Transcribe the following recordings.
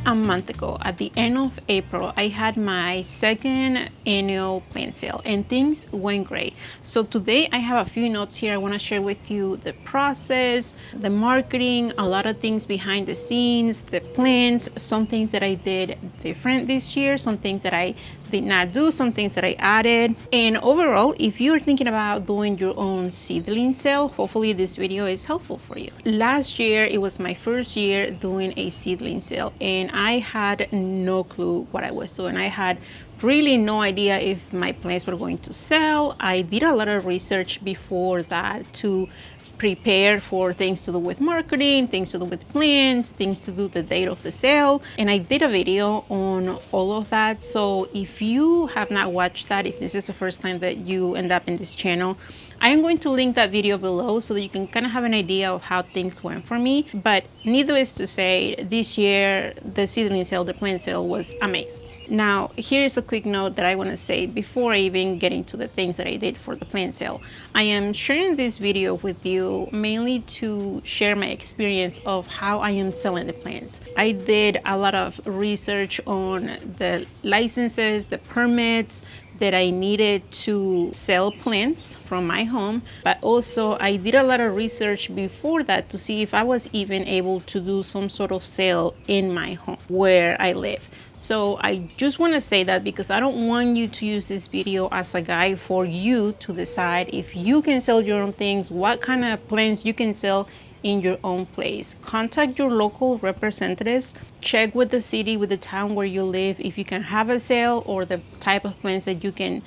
a month ago, at the end of April, I had my second annual plant sale and things went great. So today I have a few notes here. I want to share with you the process, the marketing, a lot of things behind the scenes, the plants, some things that I did different this year, some things that I did not do, some things that I added. And overall, if you're thinking about doing your own seedling sale, hopefully this video is helpful for you. Last year, it was my first year doing a seedling sale and I had no clue what I was doing. I had really no idea if my plants were going to sell. I did a lot of research before that to prepare for things to do with marketing, things to do with plans, things to do the date of the sale. And I did a video on all of that. So if you have not watched that, if this is the first time that you end up in this channel, I am going to link that video below so that you can kind of have an idea of how things went for me. But needless to say, this year, the seedling sale, the plant sale was amazing. Now, here's a quick note that I want to say before I even get into the things that I did for the plant sale. I am sharing this video with you mainly to share my experience of how I am selling the plants. I did a lot of research on the licenses, the permits that I needed to sell plants from my home, but also I did a lot of research before that to see if I was even able to do some sort of sale in my home where I live. So I just want to say that because I don't want you to use this video as a guide for you to decide if you can sell your own things, what kind of plants you can sell in your own place. Contact your local representatives, check with the city, with the town where you live, if you can have a sale or the type of plants that you can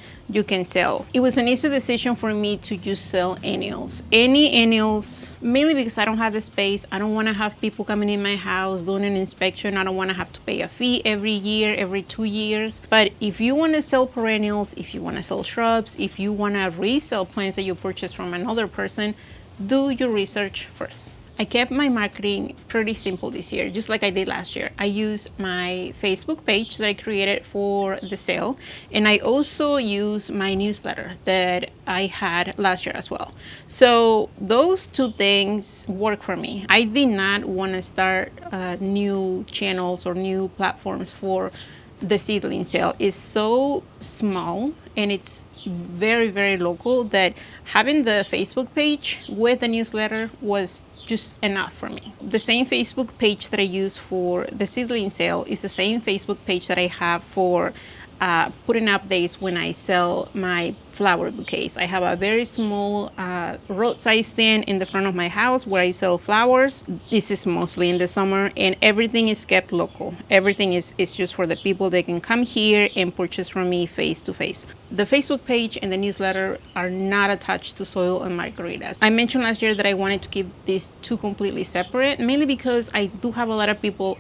sell. It was an easy decision for me to just sell annuals. Any annuals, mainly because I don't have the space. I don't want to have people coming in my house doing an inspection. I don't want to have to pay a fee every year, every 2 years. But if you want to sell perennials, if you want to sell shrubs, if you want to resell plants that you purchased from another person, do your research first. I kept my marketing pretty simple this year, just like I did last year. I used my Facebook page that I created for the sale, and I also used my newsletter that I had last year as well. So those two things work for me. I did not want to start new channels or new platforms for the seedling sale. Is so small and it's very, very local that having the Facebook page with the newsletter was just enough for me. The same Facebook page that I use for the seedling sale is the same Facebook page that I have for putting updates when I sell my flower bouquets. I have a very small roadside stand in the front of my house where I sell flowers. This is mostly in the summer and everything is kept local. Everything is just for the people that can come here and purchase from me face to face. The Facebook page and the newsletter are not attached to Soil and Margaritas. I mentioned last year that I wanted to keep these two completely separate, mainly because I do have a lot of people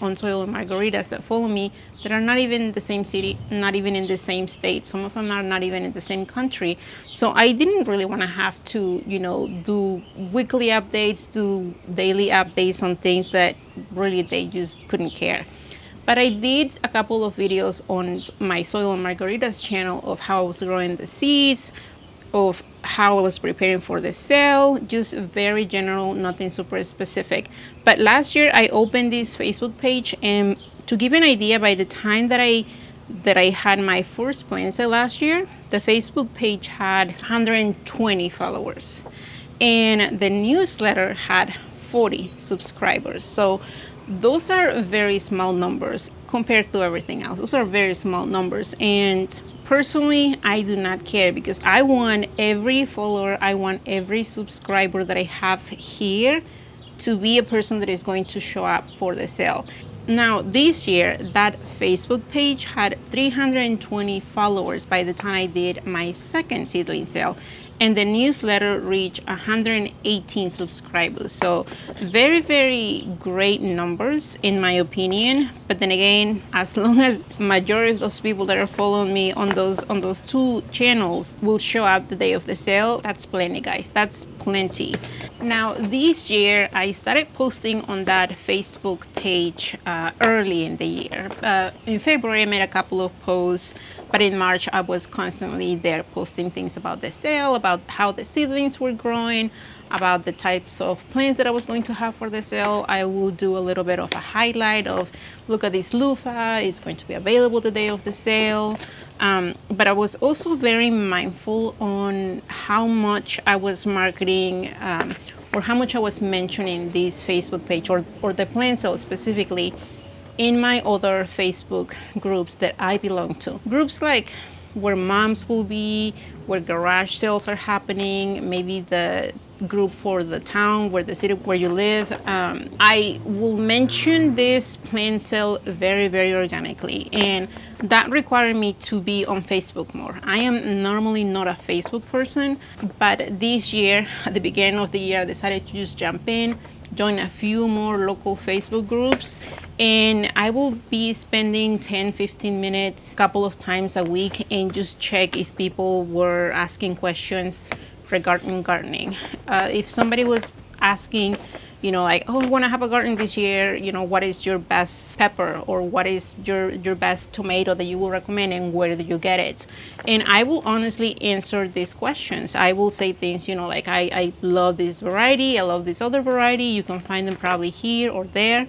on Soil and Margaritas that follow me that are not even in the same city, not even in the same state. Some of them are not even in the same country. So I didn't really want to have to, do weekly updates, do daily updates on things that really they just couldn't care. But I did a couple of videos on my Soil and Margaritas channel of how I was growing the seeds, of how I was preparing for the sale, just very general, nothing super specific. But last year I opened this Facebook page, and to give you an idea, by the time that I had my first plant sale last year, the Facebook page had 120 followers and the newsletter had 40 subscribers. So those are very small numbers compared to everything else. Those are very small numbers. And personally, I do not care because I want every follower, I want every subscriber that I have here to be a person that is going to show up for the sale. Now, this year, that Facebook page had 320 followers by the time I did my second seedling sale. And the newsletter reached 118 subscribers. So very, very great numbers in my opinion. But then again, as long as majority of those people that are following me on those two channels will show up the day of the sale, that's plenty, guys. That's plenty. Now, this year, I started posting on that Facebook page early in the year. In February, I made a couple of posts But in March, I was constantly there posting things about the sale, about how the seedlings were growing, about the types of plants that I was going to have for the sale. I will do a little bit of a highlight of, look at this loofah, it's going to be available the day of the sale. But I was also very mindful on how much I was marketing, or how much I was mentioning this Facebook page or the plant sale specifically in my other Facebook groups that I belong to. Groups like where moms will be, where garage sales are happening, maybe the group for the town, where the city where you live. I will mention this plant sale very, very organically, and that required me to be on Facebook more. I am normally not a Facebook person, but this year, at the beginning of the year, I decided to just jump in, join a few more local Facebook groups, and I will be spending 10-15 minutes a couple of times a week and just check if people were asking questions regarding gardening. If somebody was asking, like, oh, I want to have a garden this year, what is your best pepper, or what is your best tomato that you will recommend, and where do you get it? And I will honestly answer these questions. I will say things, like, I love this variety, I love this other variety, you can find them probably here or there.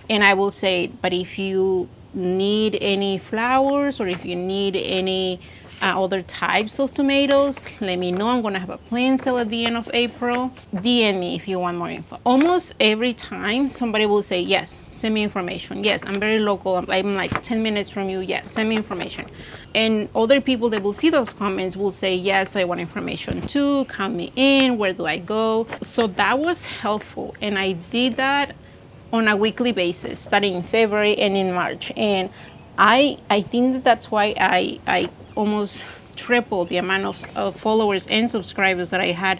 And I will say, but if you need any flowers, or if you need any other types of tomatoes, let me know. I'm gonna have a plant sale at the end of April. DM me if you want more info. Almost every time somebody will say, yes, send me information. Yes, I'm very local. I'm like 10 minutes from you. Yes, send me information. And other people that will see those comments will say, yes, I want information too. Count me in. Where do I go? So that was helpful. And I did that on a weekly basis, starting in February and in March. And I think that's why I almost tripled the amount of followers and subscribers that I had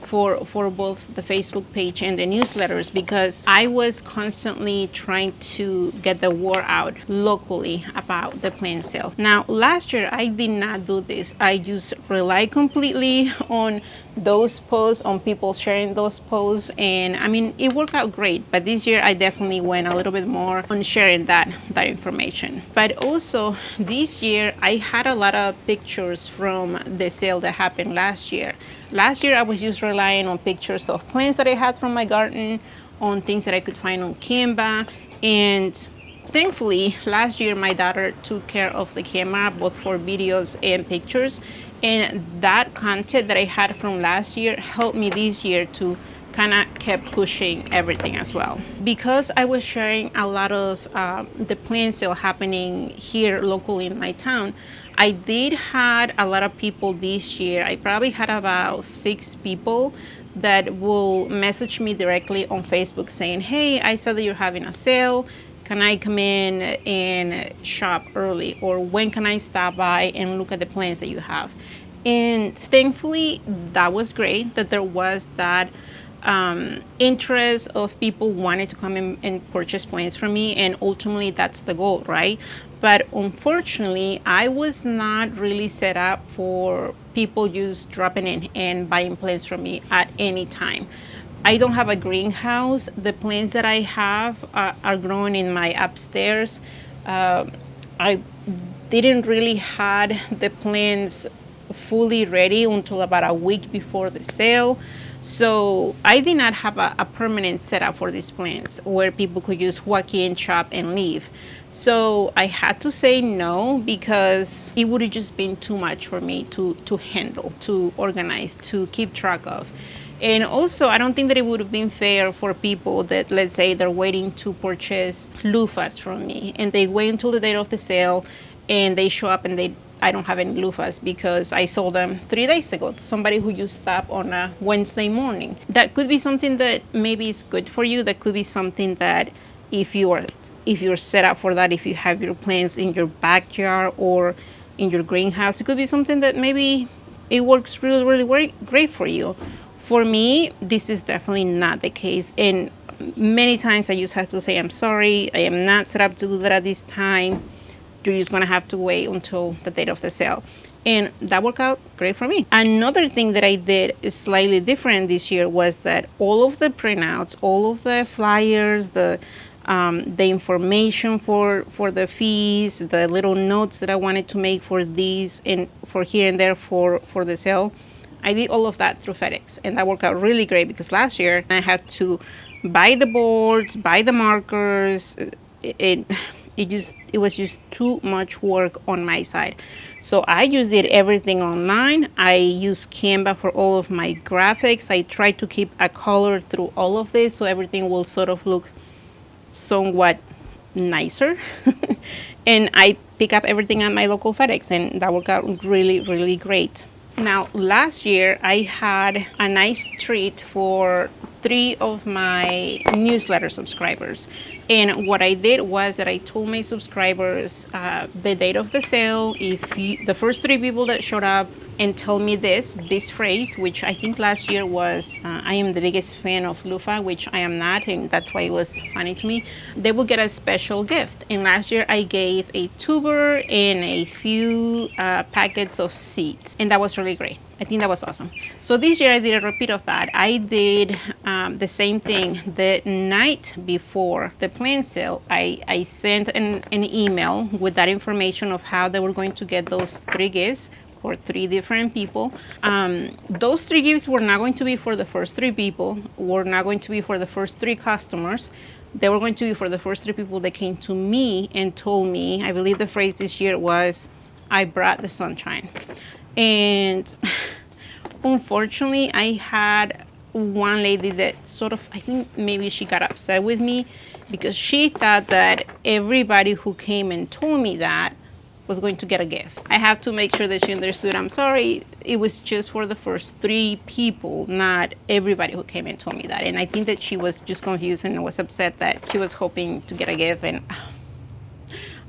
for both the Facebook page and the newsletters, because I was constantly trying to get the word out locally about the plant sale. Now, last year I did not do this. I just relied completely on those posts, on people sharing those posts, and I mean, it worked out great. But this year I definitely went a little bit more on sharing that information. But also this year I had a lot of pictures from the sale that happened last year. Last year I was just relying on pictures of plants that I had from my garden, on things that I could find on Canva, and thankfully last year my daughter took care of the camera, both for videos and pictures, and that content that I had from last year helped me this year to kind of kept pushing everything as well. Because I was sharing a lot of the plant sale happening here locally in my town, I did had a lot of people this year. I probably had about 6 people that will message me directly on Facebook saying, hey, I saw that you're having a sale. Can I come in and shop early? Or when can I stop by and look at the plants that you have? And thankfully, that was great that there was that interest of people wanting to come in and purchase plants from me, and ultimately that's the goal, right? But unfortunately, I was not really set up for people just dropping in and buying plants from me at any time. I don't have a greenhouse. The plants that I have are growing in my upstairs. I didn't really had the plants fully ready until about a week before the sale. So I did not have a permanent setup for these plants where people could just walk in, shop, and leave. So I had to say no, because it would have just been too much for me to handle, to organize, to keep track of. And also, I don't think that it would have been fair for people that, let's say, they're waiting to purchase loofahs from me, and they wait until the date of the sale, and they show up and I don't have any loofahs because I sold them 3 days ago to somebody who just stopped on a Wednesday morning. That could be something that maybe is good for you. That could be something that if you're set up for that, if you have your plants in your backyard or in your greenhouse, it could be something that maybe it works really, really great for you. For me, this is definitely not the case. And many times I just have to say, I'm sorry, I am not set up to do that at this time. You're just gonna have to wait until the date of the sale. And that worked out great for me. Another thing that I did is slightly different this year was that all of the printouts, all of the flyers, the the information for the fees, the little notes that I wanted to make for these and for here and there for the sale. I did all of that through FedEx, and that worked out really great because last year I had to buy the boards, buy the markers. It, it was just too much work on my side. So I just did everything online. I used Canva for all of my graphics. I tried to keep a color through all of this so everything will sort of look somewhat nicer. And I pick up everything at my local FedEx, and that worked out really, really great. Now, last year I had a nice treat for 3 of my newsletter subscribers. And what I did was that I told my subscribers the date of the sale. The first 3 people that showed up and tell me this phrase, which I think last year was, I am the biggest fan of loofah, which I am not, and that's why it was funny to me, they will get a special gift. And last year I gave a tuber and a few packets of seeds, and that was really great. I think that was awesome. So this year I did a repeat of that. I did the same thing. The night before the plant sale, I sent an email with that information of how they were going to get those 3 gifts for 3 different people. Those 3 gifts were not going to be for the first 3 people, were not going to be for the first 3 customers. They were going to be for the first 3 people that came to me and told me, I believe the phrase this year was, I brought the sunshine. And unfortunately, I had one lady that sort of, I think maybe she got upset with me because she thought that everybody who came and told me that was going to get a gift. I have to make sure that she understood, I'm sorry, it was just for the first 3 people, not everybody who came and told me that. And I think that she was just confused and was upset that she was hoping to get a gift. And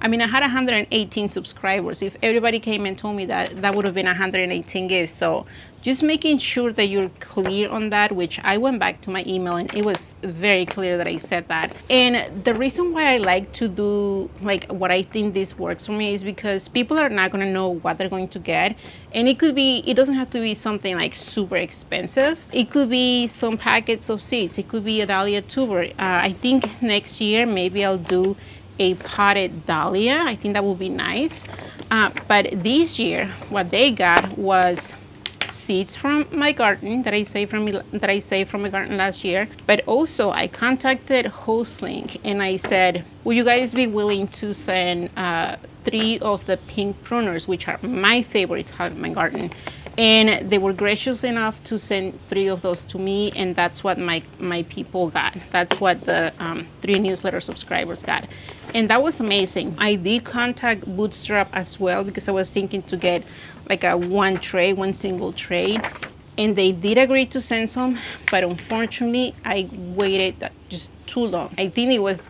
I mean, I had 118 subscribers. If everybody came and told me that, that would have been 118 gifts. So just making sure that you're clear on that, which I went back to my email and it was very clear that I said that. And the reason why I like to do like what I think this works for me is because people are not going to know what they're going to get. And it doesn't have to be something like super expensive. It could be some packets of seeds. It could be a dahlia tuber. I think next year maybe I'll do a potted dahlia. I think that would be nice. But this year, what they got was seeds from my garden that I saved from my garden last year. But also, I contacted HostLink and I said, "Would you guys be willing to send 3 of the pink pruners, which are my favorite to have in my garden?" And they were gracious enough to send 3 of those to me, and that's what my people got. That's what the 3 newsletter subscribers got. And that was amazing. I did contact Bootstrap as well because I was thinking to get like one single tray. And they did agree to send some, but unfortunately, I waited just too long. I think it was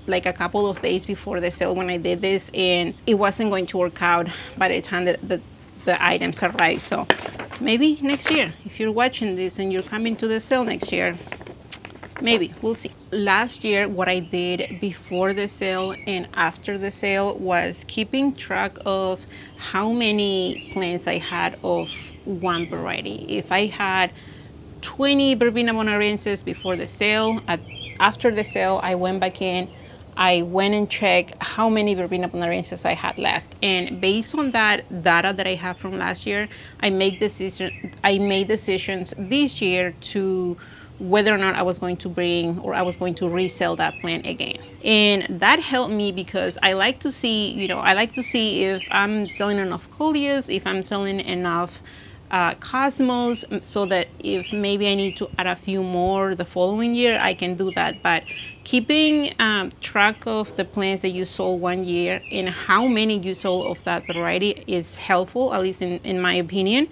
like a couple of days before the sale when I did this, and it wasn't going to work out by the time that the items arrive. So maybe next year, if you're watching this and you're coming to the sale next year, maybe, we'll see. Last year, what I did before the sale and after the sale was keeping track of how many plants I had of one variety. If I had 20 Verbena bonaerenses before the sale, after the sale, I went back in, I went and checked how many Verbena bonaerenses I had left. And based on that data that I have from last year, I made decisions this year to whether or not I was going to bring or I was going to resell that plant again. And that helped me because I like to see, if I'm selling enough Coleus, if I'm selling enough Cosmos, so that if maybe I need to add a few more the following year, I can do that. But keeping track of the plants that you sold one year and how many you sold of that variety is helpful, at least in my opinion,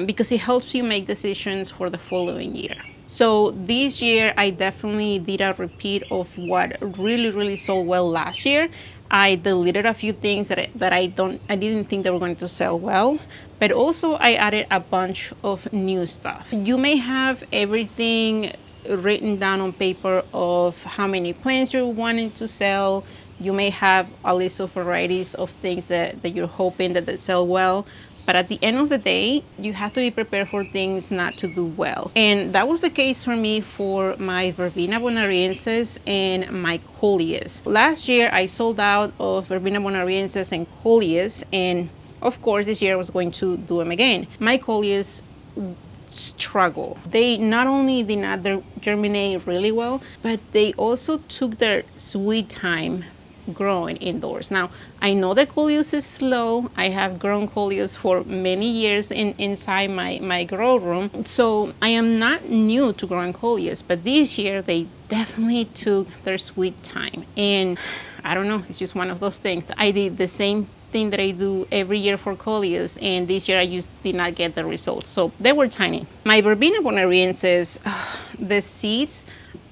because it helps you make decisions for the following year. So this year, I definitely did a repeat of what really sold well last year. I deleted a few things that I didn't think they were going to sell well, but also I added a bunch of new stuff. You may have everything written down on paper of how many plants you're wanting to sell. You may have a list of varieties of things that you're hoping that they sell well. But at the end of the day, you have to be prepared for things not to do well. And that was the case for me for my Verbena bonariensis and my Coleus. Last year, I sold out of Verbena bonariensis and Coleus, and of course, this year I was going to do them again. My Coleus struggle. They not only did not germinate really well, but they also took their sweet time growing indoors. Now, I know that Coleus is slow. I have grown Coleus for many years inside my grow room. So I am not new to growing Coleus, but this year they definitely took their sweet time. And I don't know, it's just one of those things. I did the same thing that I do every year for Coleus, and this year I just did not get the results. So they were tiny. My Verbena bonariensis, the seeds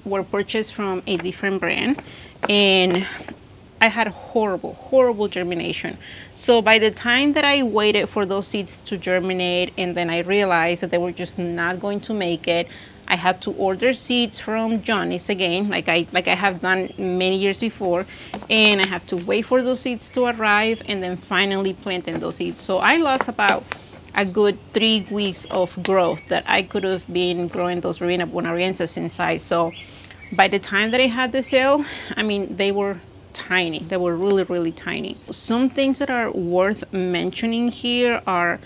were purchased from a different brand, and I had horrible germination. So by the time that I waited for those seeds to germinate, and then I realized that they were just not going to make it, I had to order seeds from Johnny's again, like I have done many years before, and I have to wait for those seeds to arrive and then finally planting those seeds. So I lost about a good 3 weeks of growth that I could have been growing those Verbena bonariensis inside. So by the time that I had the sale, I mean, they were tiny. They were really tiny. Some things that are worth mentioning here are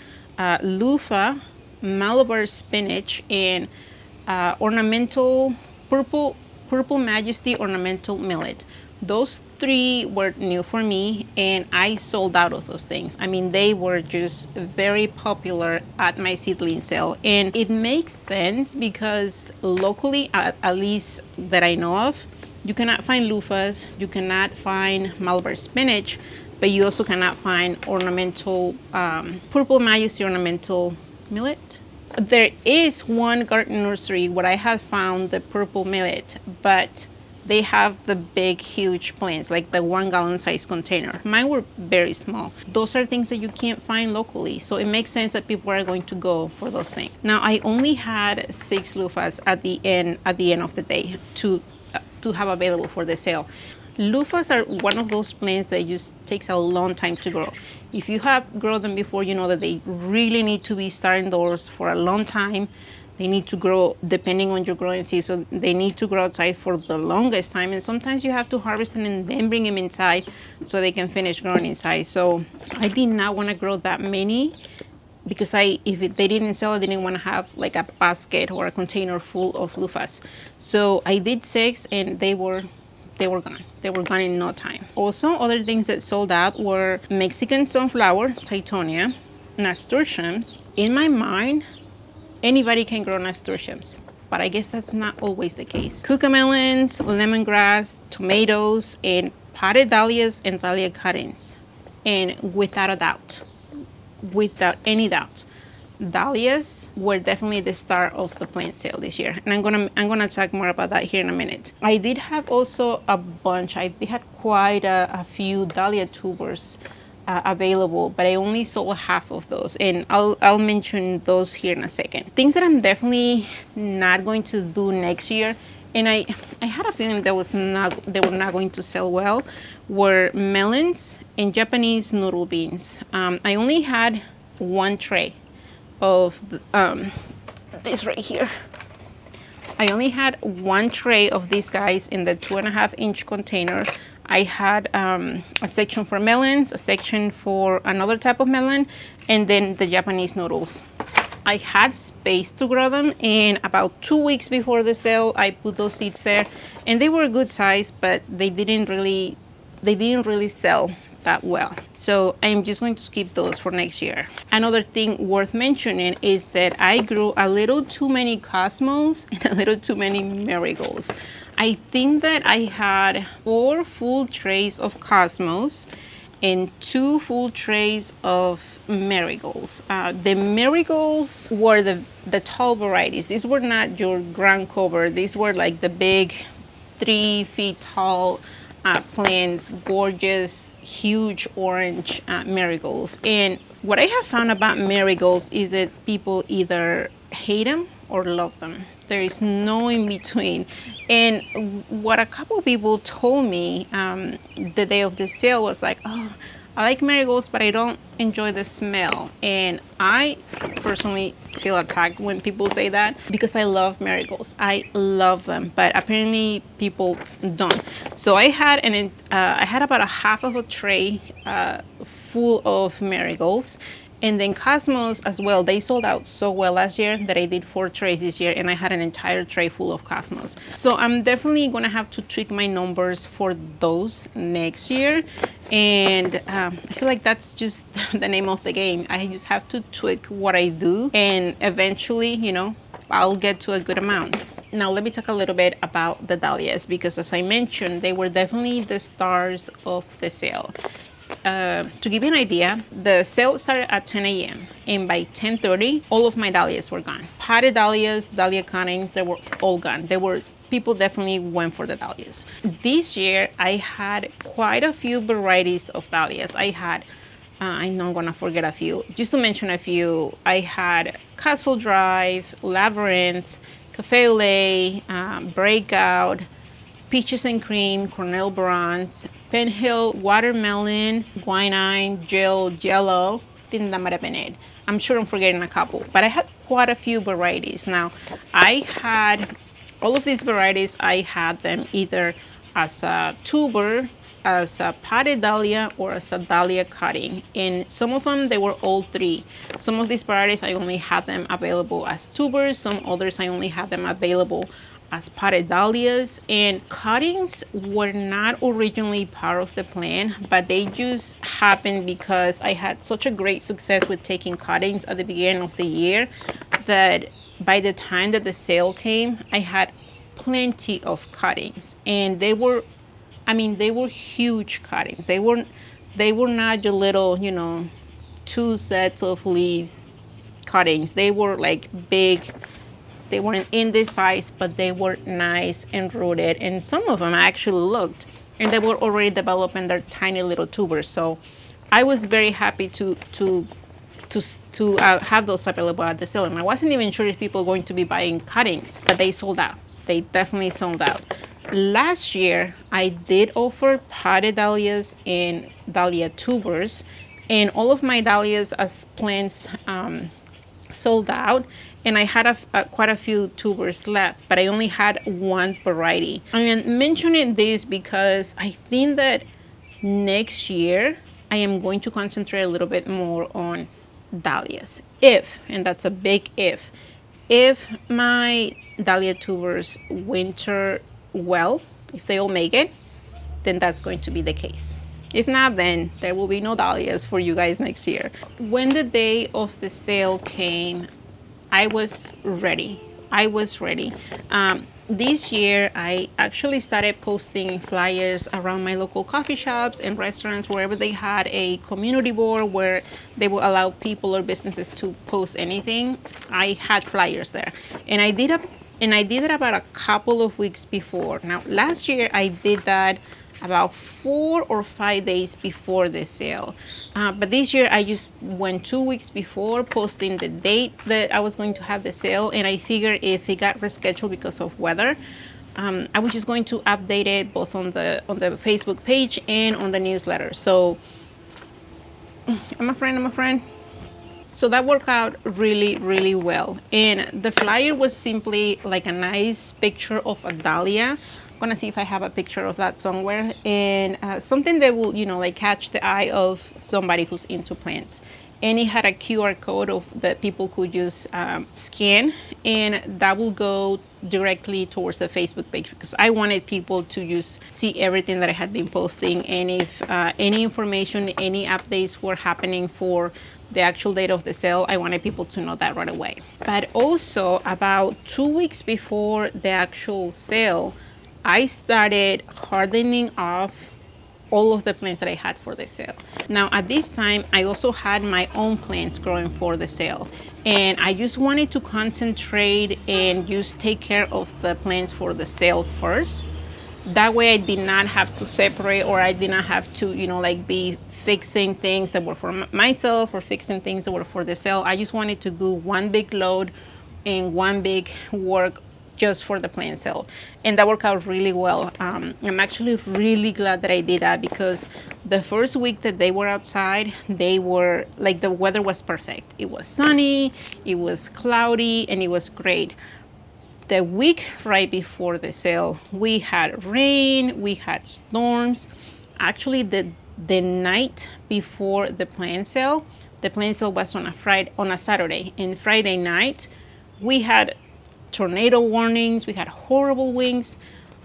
loofah, Malabar spinach, and ornamental purple majesty ornamental millet. Those 3 were new for me, and I sold out of those things. I mean, they were just very popular at my seedling sale, and it makes sense because locally, at least that I know of, you cannot find loofahs, you cannot find Malabar spinach, but you also cannot find ornamental purple majesty ornamental millet. There is one garden nursery where I have found the purple millet, but they have the big, huge plants, like the 1 gallon size container. Mine were very small. Those are things that you can't find locally, so it makes sense that people are going to go for those things. Now, I only had 6 loofahs at the end of the day to have available for the sale. Loofahs are one of those plants that just takes a long time to grow. If you have grown them before, you know that they really need to be started indoors for a long time. They need to grow, depending on your growing season, they need to grow outside for the longest time. And sometimes you have to harvest them and then bring them inside so they can finish growing inside. So I did not want to grow that many because they didn't sell, I didn't want to have like a basket or a container full of loofahs. So I did 6, and they were gone. They were gone in no time. Also, other things that sold out were Mexican sunflower, Titonia, nasturtiums. In my mind, anybody can grow nasturtiums, but I guess that's not always the case. Cucamelons, lemongrass, tomatoes, and potted dahlias and dahlia cuttings. And without any doubt, dahlias were definitely the star of the plant sale this year, and I'm gonna talk more about that here in a minute. I did have also a bunch. I had quite a few dahlia tubers available, but I only sold half of those, and I'll mention those here in a second. Things that I'm definitely not going to do next year, and I had a feeling they were not going to sell well, were melons and Japanese noodle beans. I only had 1 tray of this right here. I only had 1 tray of these guys in the 2.5-inch container. I had a section for melons, a section for another type of melon, and then the Japanese noodles. I had space to grow them, and about 2 weeks before the sale, I put those seeds there, and they were a good size, but they didn't really sell that well. So I'm just going to skip those for next year. Another thing worth mentioning is that I grew a little too many cosmos and a little too many marigolds. I think that I had 4 full trays of cosmos and 2 full trays of marigolds. The marigolds were the tall varieties. These were not your ground cover. These were like the big 3 feet tall plants, gorgeous, huge orange marigolds. And what I have found about marigolds is that people either hate them or love them. There is no in between. And what a couple people told me the day of the sale was like, oh, I like marigolds, but I don't enjoy the smell. And I personally feel attacked when people say that because I love marigolds. I love them, but apparently people don't. So I had I had about a half of a tray full of marigolds. And then Cosmos as well, they sold out so well last year that I did 4 trays this year, and I had an entire tray full of Cosmos. So I'm definitely gonna have to tweak my numbers for those next year. And I feel like that's just the name of the game. I just have to tweak what I do, and eventually, you know, I'll get to a good amount. Now let me talk a little bit about the dahlias, because as I mentioned, they were definitely the stars of the sale. To give you an idea, the sale started at 10 a.m. and by 10:30, all of my dahlias were gone. Potted dahlias, dahlia cuttings, they were all gone. People definitely went for the dahlias. This year, I had quite a few varieties of dahlias. I had, I know I'm gonna forget a few. Just to mention a few, I had Castle Drive, Labyrinth, Cafe au Lait, Breakout, Peaches and Cream, Cornell Bronze, Penhill, Watermelon, Quinine, Gel, Jello, Tinta Marapenet. I'm sure I'm forgetting a couple, but I had quite a few varieties. Now, I had all of these varieties, I had them either as a tuber, as a potted dahlia, or as a dahlia cutting. And some of them, they were all 3. Some of these varieties, I only had them available as tubers. Some others, I only had them available as potted dahlias. And cuttings were not originally part of the plan, but they just happened because I had such a great success with taking cuttings at the beginning of the year that by the time that the sale came, I had plenty of cuttings. And they were, I mean, they were huge cuttings. They were not your little, you know, 2 sets of leaves cuttings. They were like big. They weren't in this size, but they were nice and rooted. And some of them actually looked, and they were already developing their tiny little tubers. So I was very happy to have those available at the sale. And I wasn't even sure if people were going to be buying cuttings, but they sold out. They definitely sold out. Last year, I did offer potted dahlias and dahlia tubers, and all of my dahlias as plants sold out, and I had quite a few tubers left, but I only had 1 variety. I'm mentioning this because I think that next year I am going to concentrate a little bit more on dahlias. If, and that's a big if my dahlia tubers winter well, if they all make it, then that's going to be the case. If not, then there will be no dahlias for you guys next year. When the day of the sale came, I was ready. This year, I actually started posting flyers around my local coffee shops and restaurants, wherever they had a community board where they would allow people or businesses to post anything. I had flyers there, and I did it about a couple of weeks before. Now, last year I did that about 4 or 5 days before the sale. But this year I just went 2 weeks before, posting the date that I was going to have the sale, and I figured if it got rescheduled because of weather, I was just going to update it both on the Facebook page and on the newsletter. So I'm a friend. So that worked out really, really well. And the flyer was simply like a nice picture of a dahlia. I'm gonna see if I have a picture of that somewhere, and something that will, you know, like catch the eye of somebody who's into plants. And it had a QR code that people could just scan, and that will go directly towards the Facebook page, because I wanted people to just see everything that I had been posting, and if any information, any updates were happening for the actual date of the sale, I wanted people to know that right away. But also, about 2 weeks before the actual sale, I started hardening off all of the plants that I had for the sale. Now at this time, I also had my own plants growing for the sale, and I just wanted to concentrate and just take care of the plants for the sale first. That way I did not have to separate, or I did not have to, you know, like be fixing things that were for myself or fixing things that were for the sale. I just wanted to do one big load and one big work just for the plant sale, and that worked out really well. I'm actually really glad that I did that, because The first week that they were outside, they were like, the weather was perfect. It was sunny, it was cloudy, and it was great. The week right before the sale, we had rain, we had storms. Actually, the night before the plant sale was on a Saturday, and Friday night we had tornado warnings, we had horrible winds.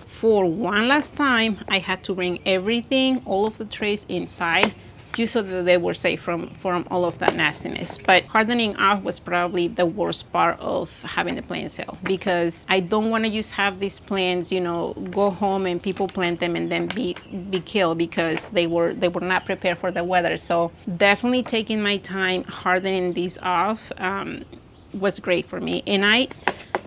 For one last time, I had to bring everything, all of the trays inside, just so that they were safe from all of that nastiness. But hardening off was probably the worst part of having the plant sale, because I don't want to just have these plants, go home and people plant them and then be killed because they were not prepared for the weather. So definitely taking my time hardening these off was great for me. And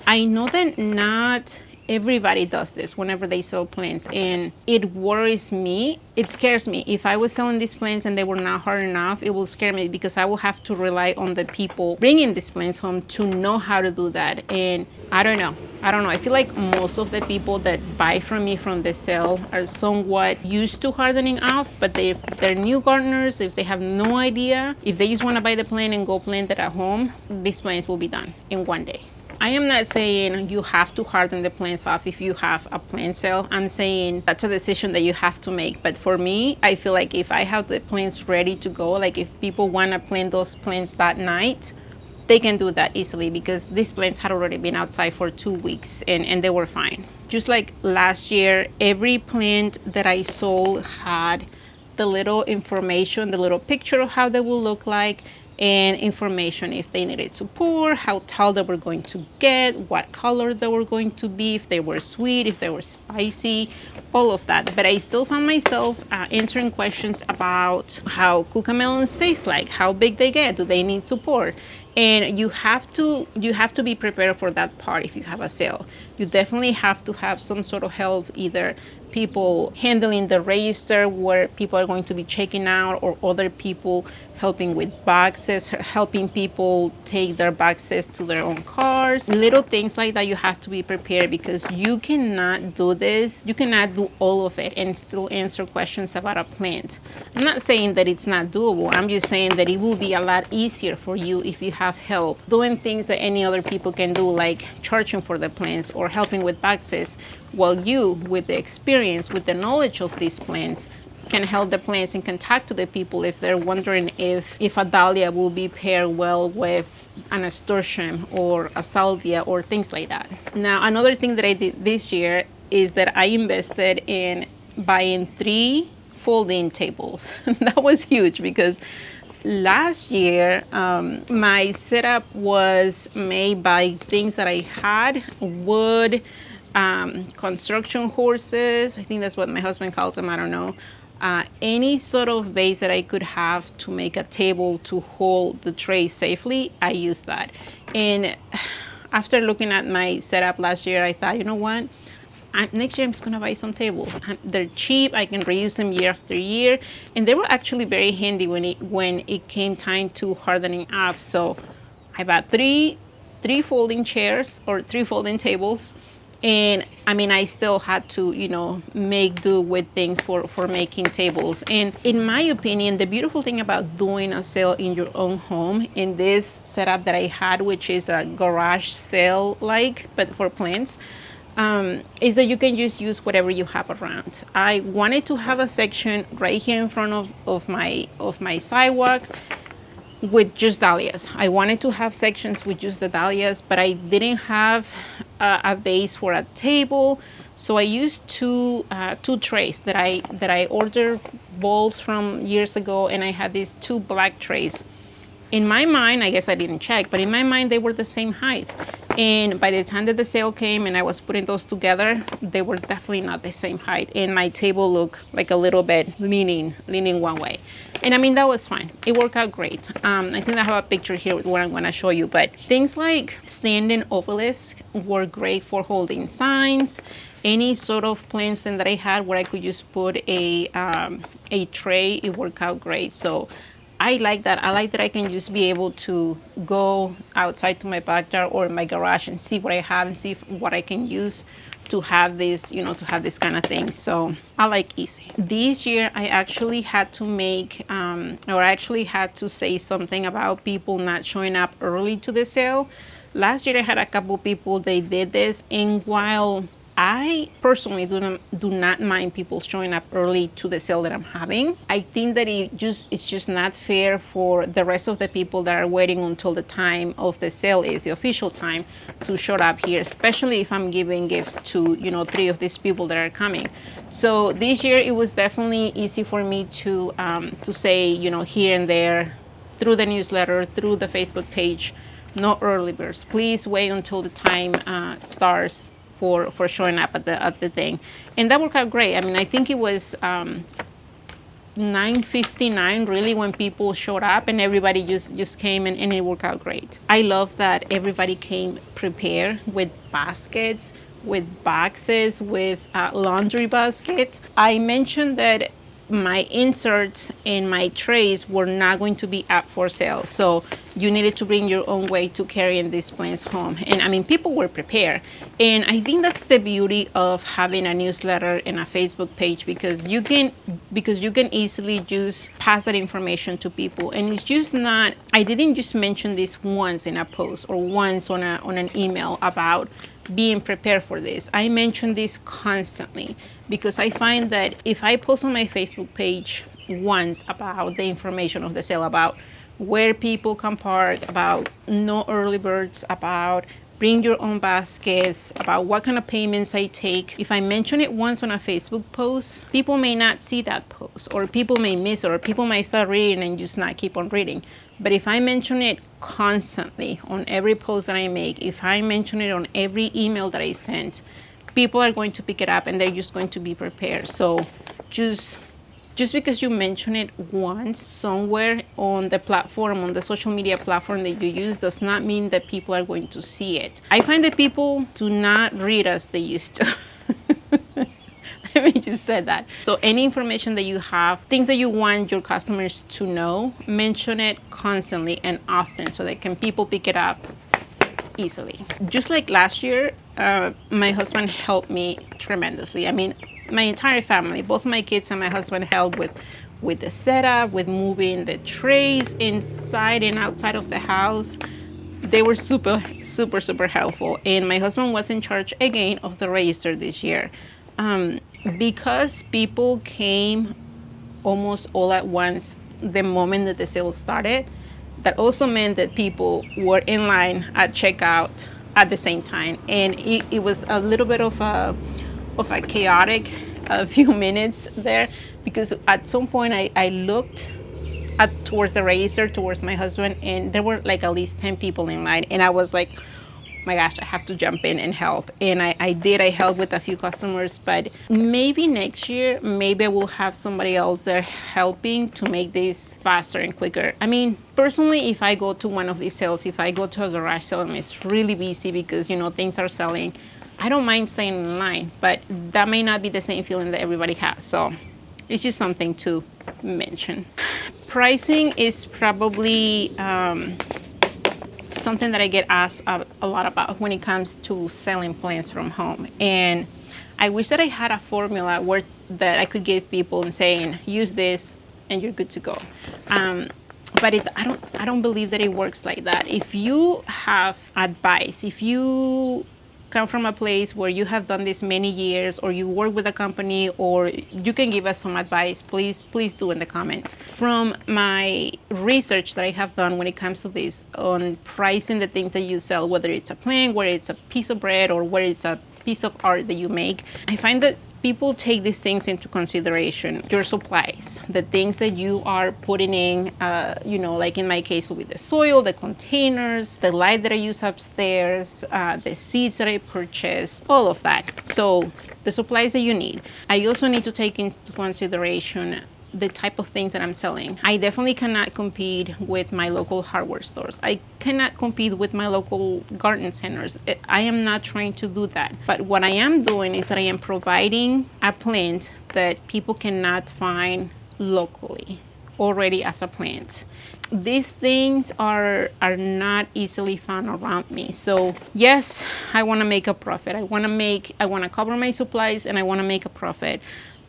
I know that not everybody does this whenever they sell plants, and it worries me. It scares me. If I was selling these plants and they were not hard enough, it will scare me, because I will have to rely on the people bringing these plants home to know how to do that. And I don't know. I feel like most of the people that buy from me from the sale are somewhat used to hardening off, but if they're new gardeners, if they have no idea, if they just want to buy the plant and go plant it at home, these plants will be done in one day. I am not saying you have to harden the plants off if you have a plant sale. I'm saying that's a decision that you have to make. But for me, I feel like if I have the plants ready to go, like if people want to plant those plants that night, they can do that easily, because these plants had already been outside for 2 weeks and they were fine. Just like last year, every plant that I sold had the little information, the little picture of how they will look like, and information if they needed support, how tall they were going to get, what color they were going to be, if they were sweet, if they were spicy, all of that. But I still found myself answering questions about how cucamelons taste like, how big they get, do they need support. And you have to be prepared for that part. If you have a sale, you definitely have to have some sort of help, either people handling the register where people are going to be checking out, or other people helping with boxes, helping people take their boxes to their own cars. Little things like that, you have to be prepared, because you cannot do this. You cannot do all of it and still answer questions about a plant. I'm not saying that it's not doable. I'm just saying that it will be a lot easier for you if you have help doing things that any other people can do, like charging for the plants or helping with boxes, while you, with the experience, with the knowledge of these plants, can help the plants and can talk to the people if they're wondering if a dahlia will be paired well with an nasturtium or a salvia or things like that. Now, another thing that I did this year is that I invested in buying 3 folding tables. That was huge, because last year my setup was made by things that I had: wood, construction horses, I think that's what my husband calls them, I don't know. Any sort of base that I could have to make a table to hold the tray safely, I used that. And after looking at my setup last year, I thought, you know what? Next year I'm just gonna buy some tables. They're cheap, I can reuse them year after year, and they were actually very handy when it came time to hardening up. So I bought three folding chairs, or 3 folding tables. And I mean, I still had to, make do with things for making tables. And in my opinion, the beautiful thing about doing a sale in your own home, in this setup that I had, which is a garage sale but for plants, is that you can just use whatever you have around. I wanted to have a section right here in front of my sidewalk with just dahlias. I wanted to have sections with just the dahlias, but I didn't have a base for a table, so I used two trays that I ordered bowls from years ago, and I had these 2 black trays. In my mind, I guess I didn't check, but in my mind they were the same height. And by the time that the sale came and I was putting those together, they were definitely not the same height. And my table looked like a little bit leaning one way. And I mean, that was fine. It worked out great. I think I have a picture here with what I'm gonna show you, but things like standing obelisks were great for holding signs. Any sort of plants that I had where I could just put a tray, it worked out great. So I like that. I like that I can just be able to go outside to my backyard or my garage and see what I have and see what I can use to have this, to have this kind of thing. So I like easy. This year I actually had to make, or I actually had to say something about people not showing up early to the sale. Last year I had a couple people, they did this, and while I personally do not mind people showing up early to the sale that I'm having, I think that it's just not fair for the rest of the people that are waiting until the time of the sale is the official time to show up here, especially if I'm giving gifts to 3 of these people that are coming. So this year it was definitely easy for me to say here and there through the newsletter, through the Facebook page, no early birds. Please wait until the time starts for showing up at the thing, and that worked out great. I mean, I think it was 9:59 really when people showed up, and everybody just came, and it worked out great. I love that everybody came prepared with baskets, with boxes, with laundry baskets. I mentioned that my inserts and my trays were not going to be up for sale, so you needed to bring your own way to carrying these plants home. And I mean, people were prepared, and I think that's the beauty of having a newsletter and a Facebook page, because you can easily just pass that information to people. And it's just not, I didn't just mention this once in a post or once on an email about being prepared for this. I mention this constantly because I find that if I post on my Facebook page once about the information of the sale, about where people can park, about no early birds, about bring your own baskets, about what kind of payments I take. If I mention it once on a Facebook post, people may not see that post, or people may miss it, or people might start reading and just not keep on reading. But if I mention it constantly on every post that I make, if I mention it on every email that I send, people are going to pick it up and they're just going to be prepared. So just because you mention it once somewhere on the platform, on the social media platform that you use, does not mean that people are going to see it. I find that people do not read as they used to. Let me just say that. So any information that you have, things that you want your customers to know, mention it constantly and often so that people pick it up easily. Just like last year, my husband helped me tremendously. I mean, my entire family, both my kids and my husband, helped with the setup, with moving the trays inside and outside of the house. They were super helpful. And my husband was in charge again of the register this year. Because people came almost all at once the moment that the sale started, that also meant that people were in line at checkout at the same time. And it was a little bit of a chaotic few minutes there, because at some point I looked towards the register, towards my husband, and there were like at least 10 people in line, and I was like, my gosh, I have to jump in and help. And I helped with a few customers, but maybe next year, maybe I will have somebody else there helping to make this faster and quicker. I mean, personally, if I go to one of these sales, if I go to a garage sale and it's really busy because, things are selling, I don't mind staying in line, but that may not be the same feeling that everybody has. So it's just something to mention. Pricing is probably something that I get asked a lot about when it comes to selling plants from home. And I wish that I had a formula that I could give people and saying, use this and you're good to go. But I don't believe that it works like that. If you have advice, if you come from a place where you have done this many years, or you work with a company, or you can give us some advice, please do in the comments. From my research that I have done when it comes to this on pricing the things that you sell, whether it's a plant, whether it's a piece of bread, or whether it's a piece of art that you make, I find that people take these things into consideration. Your supplies, the things that you are putting in, like in my case with the soil, the containers, the light that I use upstairs, the seeds that I purchase, all of that. So the supplies that you need. I also need to take into consideration the type of things that I'm selling. I definitely cannot compete with my local hardware stores. I cannot compete with my local garden centers. I am not trying to do that. But what I am doing is that I am providing a plant that people cannot find locally, already as a plant. These things are not easily found around me. So yes, I want to make a profit. I want to cover my supplies, and I want to make a profit.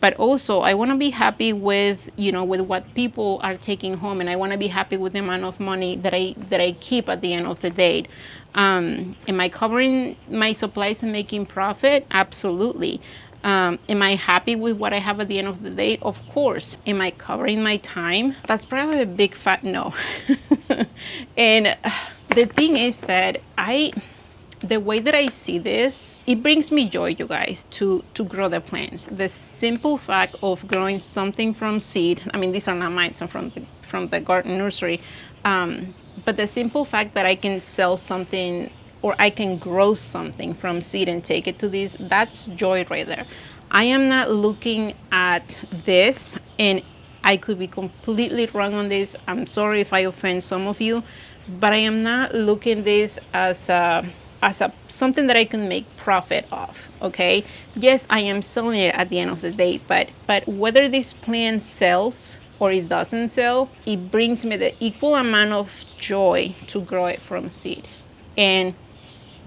But also I want to be happy with, with what people are taking home, and I want to be happy with the amount of money that I keep at the end of the day. Am I covering my supplies and making profit? Absolutely. Am I happy with what I have at the end of the day? Of course. Am I covering my time? That's probably a big fat no. And the thing is that the way that I see this, it brings me joy, you guys, to grow the plants. The simple fact of growing something from seed, I mean, these are not mine, some from the garden nursery, but the simple fact that I can sell something, or I can grow something from seed and take it to this, that's joy right there. I am not looking at this, and I could be completely wrong on this. I'm sorry if I offend some of you, but I am not looking this as something that I can make profit of. Okay, yes, I am selling it at the end of the day, but whether this plant sells or it doesn't sell, it brings me the equal amount of joy to grow it from seed. And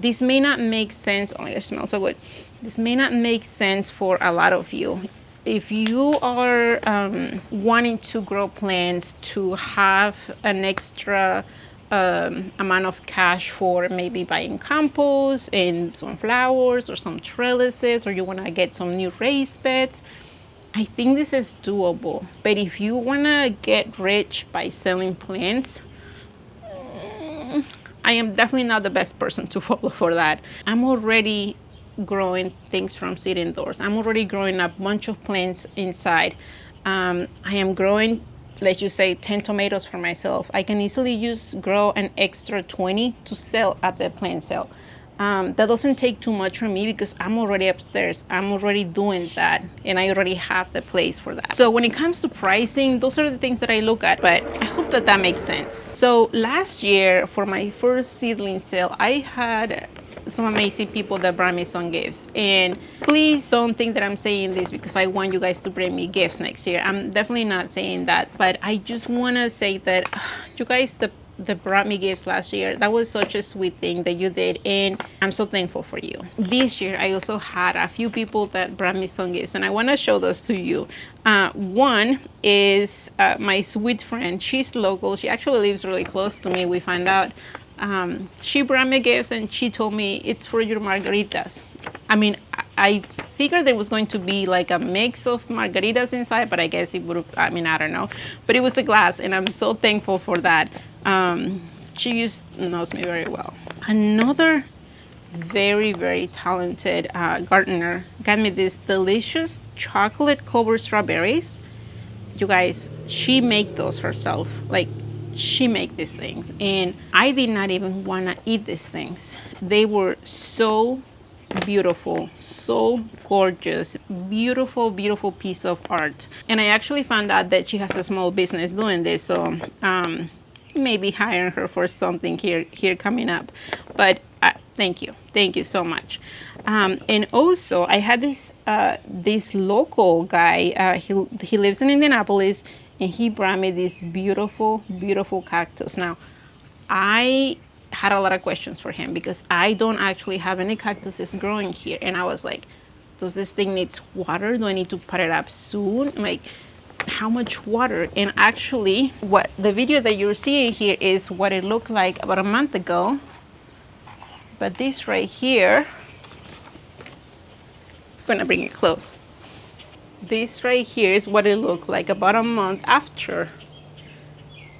this may not make sense. Oh, it smells so good. This may not make sense for a lot of you. If you are wanting to grow plants to have an extra amount of cash for maybe buying compost and some flowers or some trellises, or you want to get some new raised beds, I think this is doable. But if you want to get rich by selling plants, I am definitely not the best person to follow for that. I'm already growing things from seed indoors. I'm already growing a bunch of plants inside. I am growing, let's just say, 10 tomatoes for myself. I can easily grow an extra 20 to sell at the plant sale. That doesn't take too much from me because I'm already upstairs. I'm already doing that, and I already have the place for that. So when it comes to pricing, those are the things that I look at, but I hope that makes sense. So last year for my first seedling sale, I had some amazing people that brought me some gifts. And please don't think that I'm saying this because I want you guys to bring me gifts next year. I'm definitely not saying that, but I just want to say that you guys, that brought me gifts last year, that was such a sweet thing that you did, and I'm so thankful for you. This year I also had a few people that brought me some gifts, and I want to show those to you. One is my sweet friend. She's local. She actually lives really close to me. We found out. She brought me gifts, and she told me it's for your margaritas. I mean, I figured there was going to be like a mix of margaritas inside, but I guess it would have, I mean, I don't know. But it was a glass, and I'm so thankful for that. She just knows me very well. Another very, very talented gardener got me these delicious chocolate covered strawberries. You guys, she made those herself. Like, she made these things, and I did not even want to eat these things. They were so beautiful, so gorgeous, beautiful, beautiful piece of art. And I actually found out that she has a small business doing this, so maybe hiring her for something here coming up. But thank you so much. And also I had this local guy. He lives in Indianapolis, and he brought me this beautiful, beautiful cactus. Now, I had a lot of questions for him because I don't actually have any cactuses growing here. And I was like, does this thing need water? Do I need to put it up soon? Like, how much water? And actually, what the video that you're seeing here is what it looked like about a month ago. But this right here, I'm gonna bring it close. This right here is what it looked like about a month after.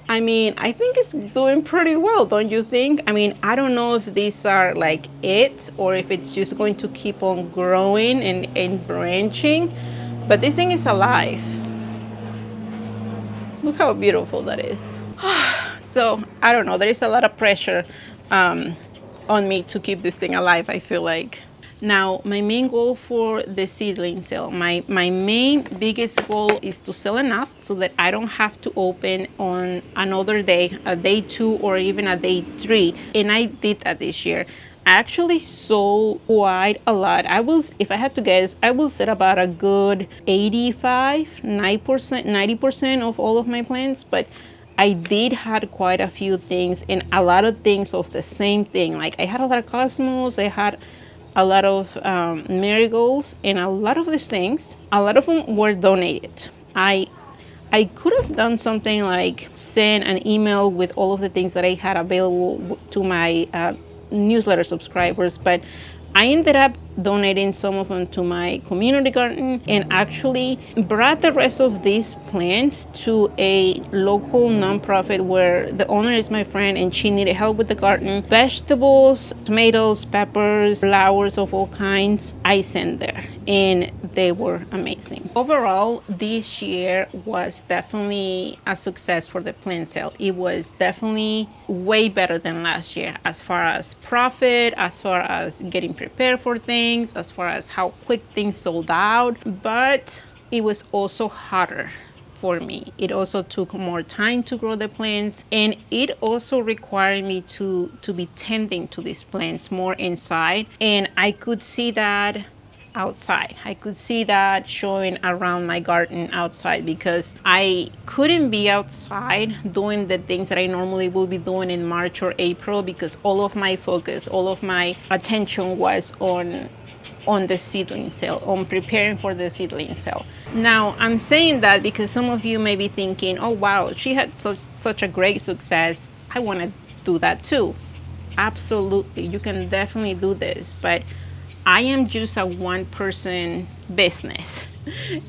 I mean, I think it's doing pretty well, don't you think? I mean, I don't know if these are like it, or if it's just going to keep on growing and branching, but this thing is alive. Look how beautiful that is. So, I don't know, there is a lot of pressure on me to keep this thing alive, I feel like. Now, my main goal for the seedling sale, my main biggest goal is to sell enough so that I don't have to open on another day, a day 2 or even a day 3. And I did that this year. actually sold quite a lot. If I had to guess, I will say about a good 85, 90% of all of my plants, but I did had quite a few things and a lot of things of the same thing. Like I had a lot of cosmos, I had a lot of marigolds, and a lot of these things, a lot of them were donated. I could have done something like send an email with all of the things that I had available to my newsletter subscribers, but I ended up donating some of them to my community garden and actually brought the rest of these plants to a local nonprofit where the owner is my friend and she needed help with the garden. Vegetables, tomatoes, peppers, flowers of all kinds, I sent there and they were amazing. Overall, this year was definitely a success for the plant sale. It was definitely way better than last year as far as profit, as far as getting prepared for things, as far as how quick things sold out, but it was also harder for me. It also took more time to grow the plants, and it also required me to be tending to these plants more inside, and I could see that outside. I could see that showing around my garden outside because I couldn't be outside doing the things that I normally will be doing in March or April because all of my focus, all of my attention was on the seedling sale, on preparing for the seedling sale. Now, I'm saying that because some of you may be thinking, oh wow, she had such a great success. I want to do that too. Absolutely, you can definitely do this, but I am just a one-person business.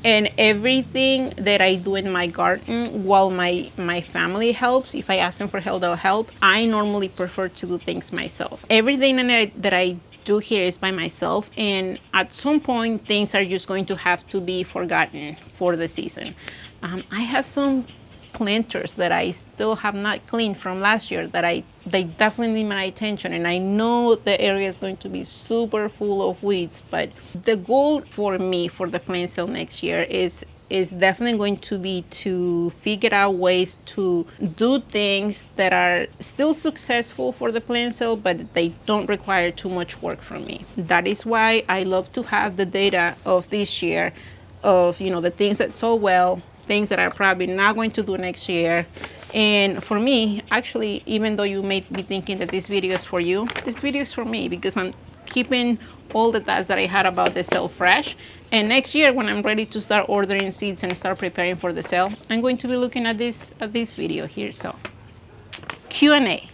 And everything that I do in my garden, while my family helps, if I ask them for help, they'll help. I normally prefer to do things myself. Everything that I do here is by myself, and at some point things are just going to have to be forgotten for the season. I have some planters that I still have not cleaned from last year that they definitely need my attention, and I know the area is going to be super full of weeds, but the goal for me for the plant sale next year is definitely going to be to figure out ways to do things that are still successful for the plant sale, but they don't require too much work from me. That is why I love to have the data of this year of, you know, the things that sold well, things that are probably not going to do next year. And for me, actually, even though you may be thinking that this video is for you, this video is for me because I'm keeping all the thoughts that I had about the sale fresh. And next year, when I'm ready to start ordering seeds and start preparing for the sale, I'm going to be looking at this video here. So Q&A.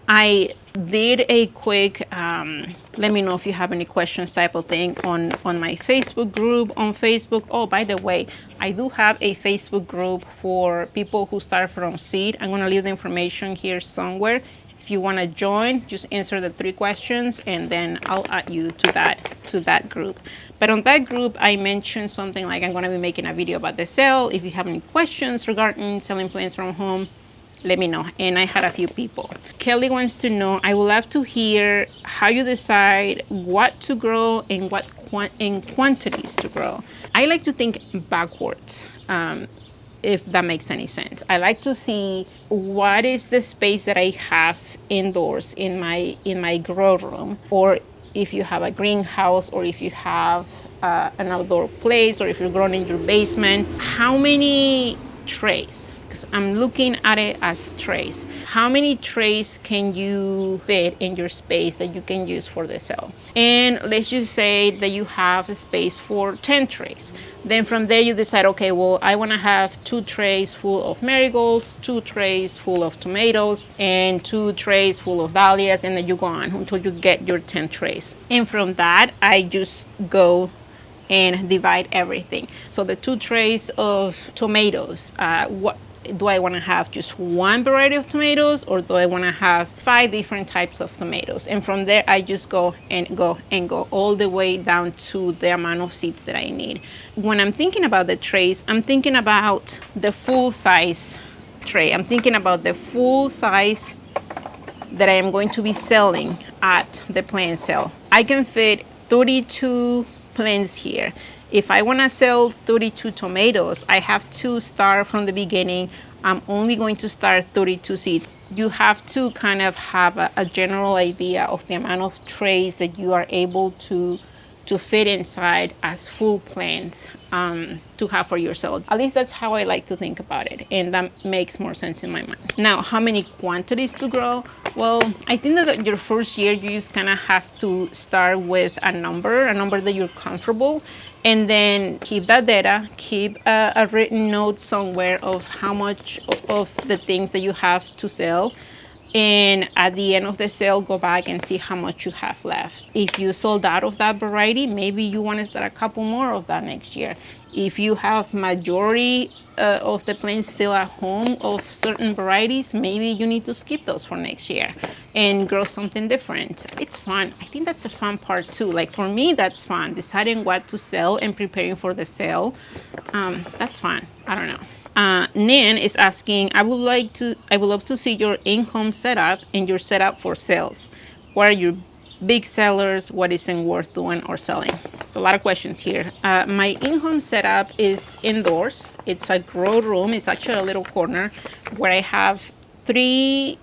I did a quick let me know if you have any questions type of thing on my Facebook group on Facebook. Oh, by the way, I do have a Facebook group for people who start from seed. I'm going to leave the information here somewhere. If you want to join, just answer the 3 questions and then I'll add you to that group. But on that group, I mentioned something like I'm going to be making a video about the sale. If you have any questions regarding selling plants from home, let me know. And I had a few people. Kelly wants to know, I would love to hear how you decide what to grow and what quantities to grow. I like to think backwards, if that makes any sense. I like to see what is the space that I have indoors in my grow room, or if you have a greenhouse, or if you have an outdoor place, or if you're growing in your basement, how many trays? I'm looking at it as trays. How many trays can you fit in your space that you can use for the sale? And let's just say that you have a space for 10 trays. Then from there you decide, okay, well, I want to have 2 trays full of marigolds, 2 trays full of tomatoes, and 2 trays full of dahlias, and then you go on until you get your 10 trays. And from that, I just go and divide everything. So the 2 trays of tomatoes, what do I want to have just one variety of tomatoes, or do I want to have 5 different types of tomatoes? And from there, I just go and go and go all the way down to the amount of seeds that I need. When I'm thinking about the trays, I'm thinking about the full size tray. I'm thinking about the full size that I am going to be selling at the plant sale. I can fit 32 plants here. If I want to sell 32 tomatoes, I have to start from the beginning. I'm only going to start 32 seeds. you have to kind of have a general idea of the amount of trays that you are able to fit inside as full plants to have for yourself. At least that's how I like to think about it, and that makes more sense in my mind. Now, how many quantities to grow? Well, I think that your first year you just kind of have to start with a number that you're comfortable, and then keep that data, keep a written note somewhere of how much of the things that you have to sell. And at the end of the sale, go back and see how much you have left. If you sold out of that variety, maybe you want to start a couple more of that next year. If you have majority of the plants still at home of certain varieties, maybe you need to skip those for next year and grow something different. It's fun. I think that's the fun part too. Like for me, that's fun. Deciding what to sell and preparing for the sale, that's fun. I don't know. Nan is asking, I would love to see your in-home setup and your setup for sales. What are your big sellers? What isn't worth doing or selling? It's a lot of questions here. My in-home setup is indoors. It's a grow room. It's actually a little corner where I have 3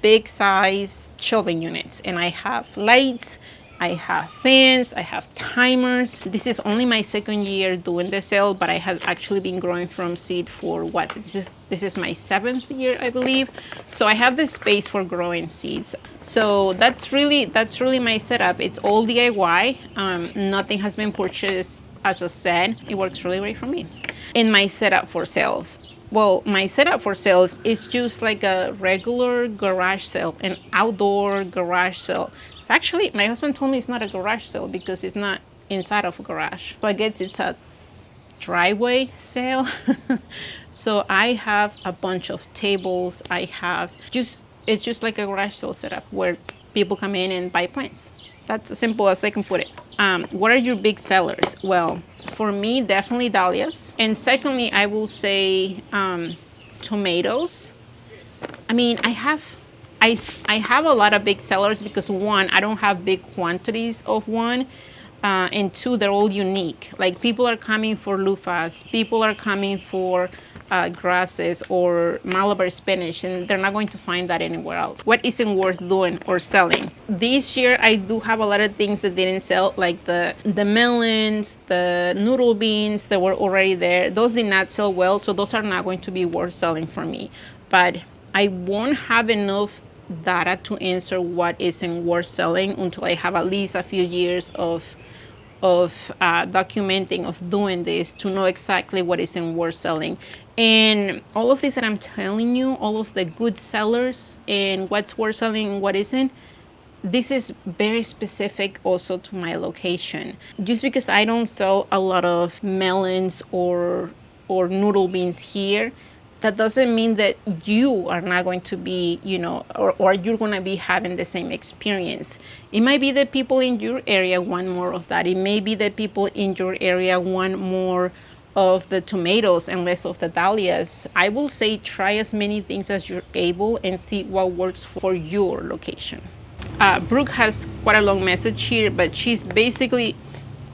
big size shelving units, and I have lights, I have fans, I have timers. This is only my second year doing the sale, but I have actually been growing from seed for what? This is my 7th year, I believe. So I have the space for growing seeds. So that's really my setup. It's all DIY. Nothing has been purchased as a set. It works really great for me. And my setup for sales. Well, my setup for sales is just like a regular garage sale, an outdoor garage sale. It's actually, my husband told me it's not a garage sale because it's not inside of a garage. So I guess it's a driveway sale. So I have a bunch of tables. It's just like a garage sale setup where people come in and buy plants. That's as simple as I can put it. What are your big sellers? Well, for me, definitely dahlias. And secondly, I will say tomatoes. I mean, I have a lot of big sellers because 1, I don't have big quantities of one. And 2, they're all unique. Like people are coming for loofahs, people are coming for grasses or Malabar spinach, and they're not going to find that anywhere else. What isn't worth doing or selling? This year, I do have a lot of things that didn't sell, like the melons, the noodle beans that were already there. Those did not sell well, so those are not going to be worth selling for me. But I won't have enough data to answer what isn't worth selling until I have at least a few years of documenting, of doing this, to know exactly what isn't worth selling. And all of this that I'm telling you, all of the good sellers and what's worth selling and what isn't, this is very specific also to my location. Just because I don't sell a lot of melons or noodle beans here, that doesn't mean that you are not going to be, or you're going to be having the same experience. It might be that people in your area want more of that. It may be that people in your area want more of the tomatoes and less of the dahlias. I will say try as many things as you're able and see what works for your location. Brooke has quite a long message here, but she's basically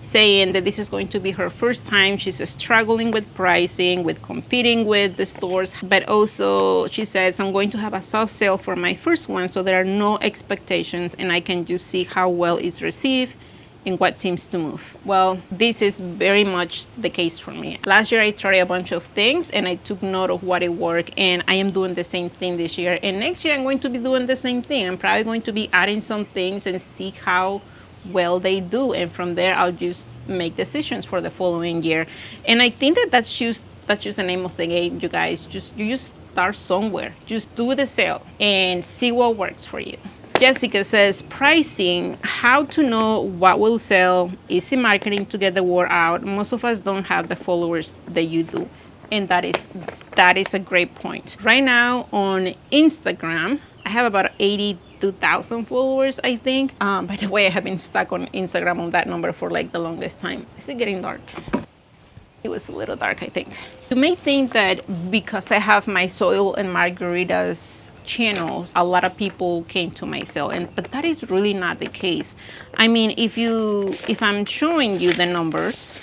saying that this is going to be her first time. She's struggling with pricing, with competing with the stores, but also she says, I'm going to have a soft sale for my first one, so there are no expectations and I can just see how well it's received and what seems to move. Well, this is very much the case for me. Last year I tried a bunch of things and I took note of what it worked, and I am doing the same thing this year. And next year I'm going to be doing the same thing. I'm probably going to be adding some things and see how well they do, and from there I'll just make decisions for the following year. And I think that's just the name of the game, you guys. You just start somewhere. Just do the sale and see what works for you. Jessica says, pricing, how to know what will sell, easy marketing to get the word out. Most of us don't have the followers that you do, and that is a great point. Right now on Instagram, I have about 82,000 followers, I think. By the way, I have been stuck on Instagram on that number for like the longest time. Is it getting dark? It was a little dark, I think. You may think that because I have my Soil and Margaritas channels, a lot of people came to my sale, but that is really not the case. I mean, if I'm showing you the numbers,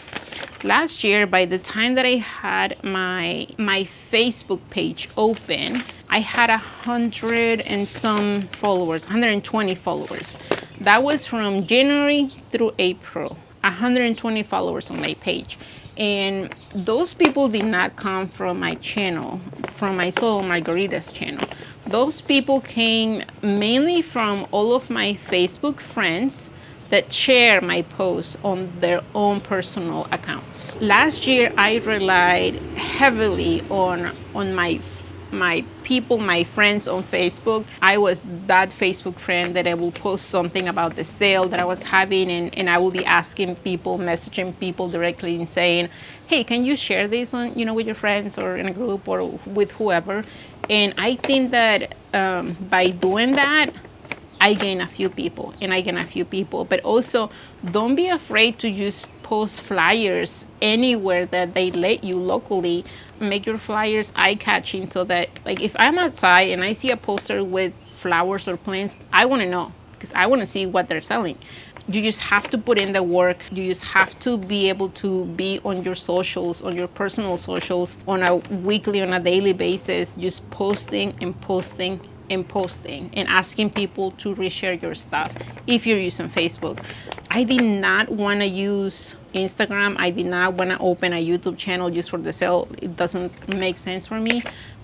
last year, by the time that I had my Facebook page open, I had 100 and some followers, 120 followers. That was from January through April, 120 followers on my page. And those people did not come from my channel, from my Soil Margaritas channel. Those people came mainly from all of my Facebook friends that share my posts on their own personal accounts. Last year, I relied heavily on my people, my friends on Facebook. I was that Facebook friend that I will post something about the sale that I was having, and I will be asking people, messaging people directly and saying, hey, can you share this on, with your friends or in a group or with whoever? And I think that by doing that, I gain a few people, but also don't be afraid to just post flyers anywhere that they let you locally. Make your flyers eye-catching so that, like, if I'm outside and I see a poster with flowers or plants, I want to know because I want to see what they're selling. You just have to put in the work. You just have to be able to be on your socials, on your personal socials, on a weekly, on a daily basis, just posting and posting and posting and asking people to reshare your stuff if you're using Facebook. I did not want to use Instagram. I did not want to open a YouTube channel just for the sale. It doesn't make sense for me.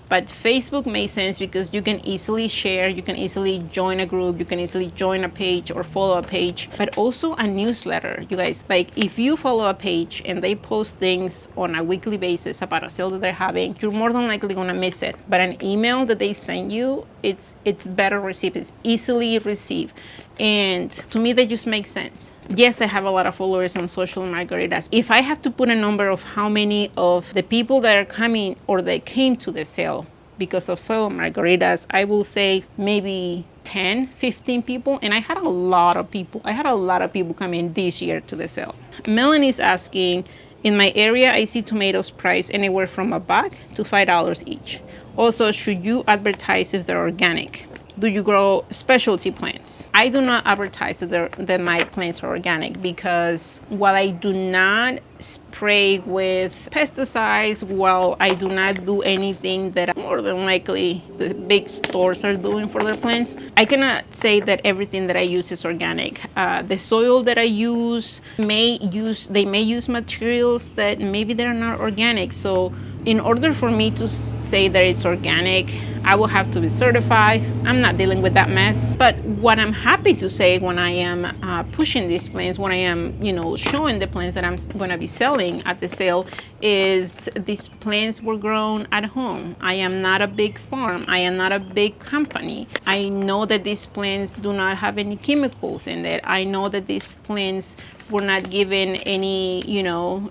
But Facebook makes sense because you can easily share, you can easily join a group, you can easily join a page or follow a page, but also a newsletter. You guys, like, if you follow a page and they post things on a weekly basis about a sale that they're having, you're more than likely gonna miss it. But an email that they send you, it's better received, it's easily received. And to me, that just makes sense. Yes, I have a lot of followers on Soil Margaritas. If I have to put a number of how many of the people that are coming or that came to the sale because of Soil Margaritas, I will say maybe 10, 15 people. And I had a lot of people. Coming this year to the sale. Melanie's asking, in my area, I see tomatoes priced anywhere from $1 to $5 each. Also, should you advertise if they're organic? Do you grow specialty plants? I do not advertise that my plants are organic because while I do not spray with pesticides, while I do not do anything that more than likely the big stores are doing for their plants, I cannot say that everything that I use is organic. The soil that I use may use materials that maybe they're not organic. So in order for me to say that it's organic, I will have to be certified. I'm not dealing with that mess. But what I'm happy to say when I am pushing these plants, when I am, showing the plants that I'm going to be selling at the sale, is these plants were grown at home. I am not a big farm. I am not a big company. I know that these plants do not have any chemicals in it. I know that these plants were not given any,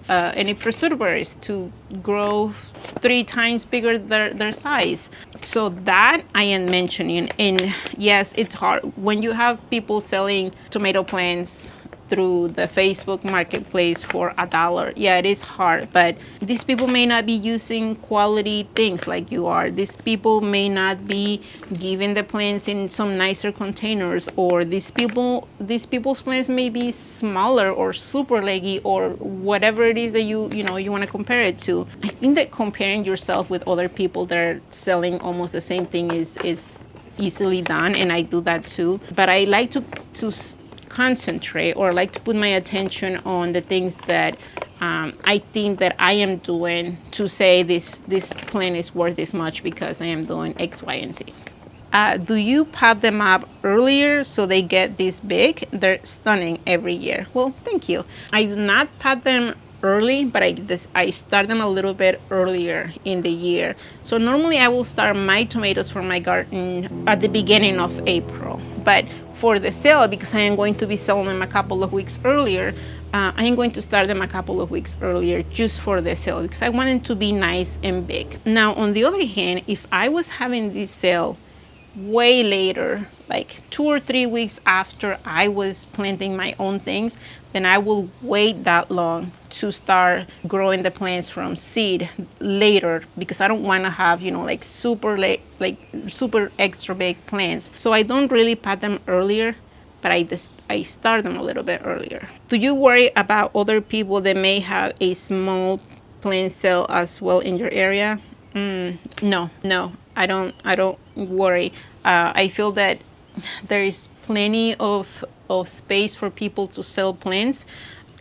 any preservatives to grow 3 times bigger their size. So that I am mentioning. And yes, it's hard when you have people selling tomato plants through the Facebook marketplace for $1. Yeah, it is hard, but these people may not be using quality things like you are. These people may not be giving the plants in some nicer containers, or these people's plants may be smaller or super leggy or whatever it is that you want to compare it to. I think that comparing yourself with other people that are selling almost the same thing is easily done, and I do that too. But I like to concentrate, or like to put my attention on the things that I think that I am doing to say this plant is worth this much because I am doing X, Y, and Z. Do you pot them up earlier so they get this big? They're stunning every year. Well, thank you. I do not pot them early, but I start them a little bit earlier in the year. So normally I will start my tomatoes for my garden at the beginning of April. But for the sale, because I am going to be selling them a couple of weeks earlier, I am going to start them a couple of weeks earlier just for the sale because I want it to be nice and big. Now, on the other hand, if I was having this sale way later, like 2 or 3 weeks after I was planting my own things, then I will wait that long to start growing the plants from seed later, because I don't want to have, like super extra big plants. So I don't really pot them earlier, but I start them a little bit earlier. Do you worry about other people that may have a small plant sale as well in your area? No. I don't worry. I feel that there is plenty of space for people to sell plants.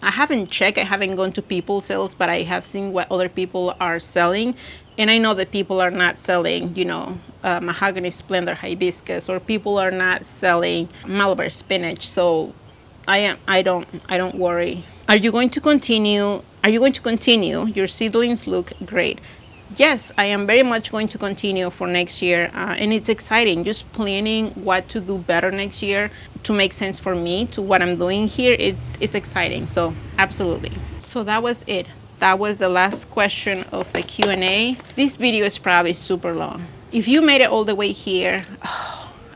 I haven't checked, I haven't gone to people's sales, but I have seen what other people are selling. And I know that people are not selling, mahogany splendor hibiscus, or people are not selling Malabar spinach. So I don't worry. Are you going to continue? Are you going to continue? Your seedlings look great. Yes, I am very much going to continue for next year, and it's exciting. Just planning what to do better next year to make sense for me to what I'm doing here. It's exciting. So absolutely. So that was it. That was the last question of the Q&A. This video is probably super long. If you made it all the way here,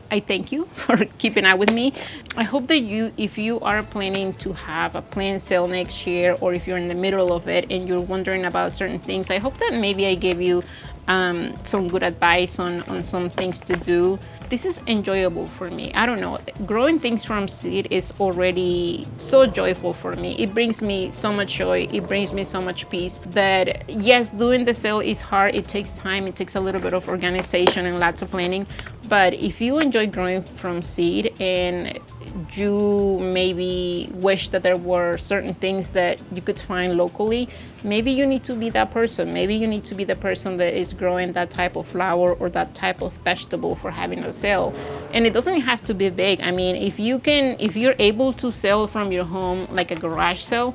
I thank you for keeping up with me. I hope that if you are planning to have a plant sale next year, or if you're in the middle of it and you're wondering about certain things, I hope that maybe I gave you some good advice on some things to do. This is enjoyable for me. I don't know, growing things from seed is already so joyful for me. It brings me so much joy. It brings me so much peace that, yes, doing the sale is hard. It takes time. It takes a little bit of organization and lots of planning. But if you enjoy growing from seed and you maybe wish that there were certain things that you could find locally, maybe you need to be that person. Maybe you need to be the person that is growing that type of flower or that type of vegetable for having a sale. And it doesn't have to be big. I mean, if you're able to sell from your home, like a garage sale,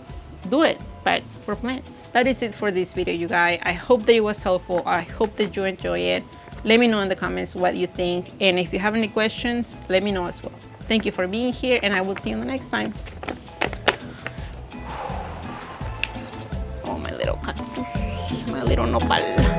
do it, but for plants. That is it for this video, you guys. I hope that it was helpful. I hope that you enjoy it. Let me know in the comments what you think, and if you have any questions, let me know as well. Thank you for being here, and I will see you the next time. Oh, my little cactus, my little nopal.